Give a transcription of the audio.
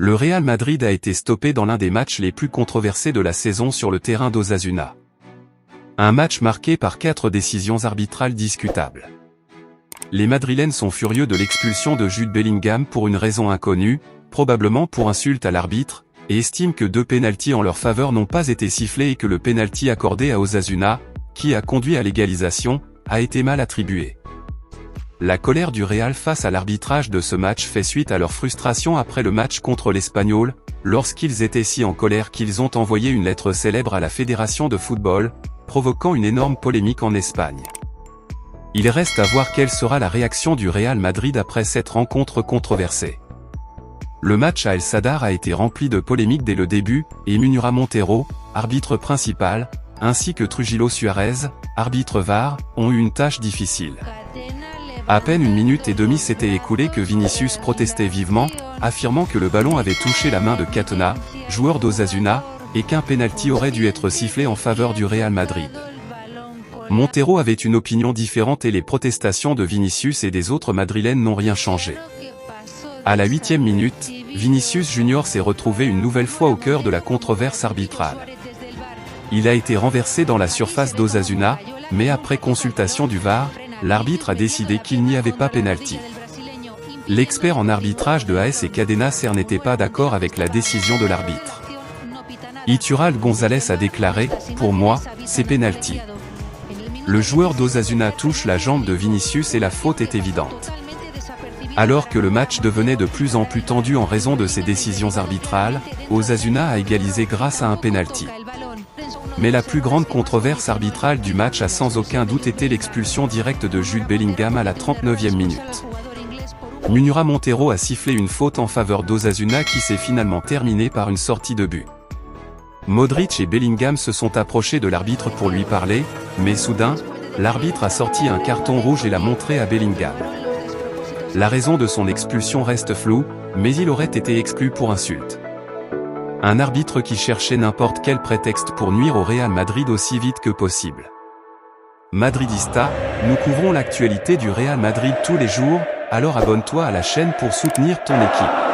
Le Real Madrid a été stoppé dans l'un des matchs les plus controversés de la saison sur le terrain d'Osasuna. Un match marqué par 4 décisions arbitrales discutables. Les Madrilènes sont furieux de l'expulsion de Jude Bellingham pour une raison inconnue, probablement pour insulte à l'arbitre, et estiment que 2 pénaltys en leur faveur n'ont pas été sifflés et que le pénalty accordé à Osasuna, qui a conduit à l'égalisation, a été mal attribué. La colère du Real face à l'arbitrage de ce match fait suite à leur frustration après le match contre l'Espanyol, lorsqu'ils étaient si en colère qu'ils ont envoyé une lettre célèbre à la Fédération de football, provoquant une énorme polémique en Espagne. Il reste à voir quelle sera la réaction du Real Madrid après cette rencontre controversée. Le match à El Sadar a été rempli de polémiques dès le début, et Munira Montero, arbitre principal, ainsi que Trujillo Suarez, arbitre VAR, ont eu une tâche difficile. À peine 1 minute et demie s'était écoulée que Vinicius protestait vivement, affirmant que le ballon avait touché la main de Catena, joueur d'Osasuna, et qu'un pénalty aurait dû être sifflé en faveur du Real Madrid. Montero avait une opinion différente et les protestations de Vinicius et des autres Madrilènes n'ont rien changé. À la 8e minute, Vinicius Junior s'est retrouvé une nouvelle fois au cœur de la controverse arbitrale. Il a été renversé dans la surface d'Osasuna, mais après consultation du VAR, l'arbitre a décidé qu'il n'y avait pas pénalty. L'expert en arbitrage de AS et Cadena Ser n'était pas d'accord avec la décision de l'arbitre. Itural González a déclaré « Pour moi, c'est pénalty ». Le joueur d'Osasuna touche la jambe de Vinicius et la faute est évidente. Alors que le match devenait de plus en plus tendu en raison de ces décisions arbitrales, Osasuna a égalisé grâce à un pénalty. Mais la plus grande controverse arbitrale du match a sans aucun doute été l'expulsion directe de Jude Bellingham à la 39e minute. Munira Montero a sifflé une faute en faveur d'Osasuna qui s'est finalement terminée par une sortie de but. Modric et Bellingham se sont approchés de l'arbitre pour lui parler, mais soudain, l'arbitre a sorti un carton rouge et l'a montré à Bellingham. La raison de son expulsion reste floue, mais il aurait été exclu pour insulte. Un arbitre qui cherchait n'importe quel prétexte pour nuire au Real Madrid aussi vite que possible. Madridista, nous couvrons l'actualité du Real Madrid tous les jours, alors abonne-toi à la chaîne pour soutenir ton équipe.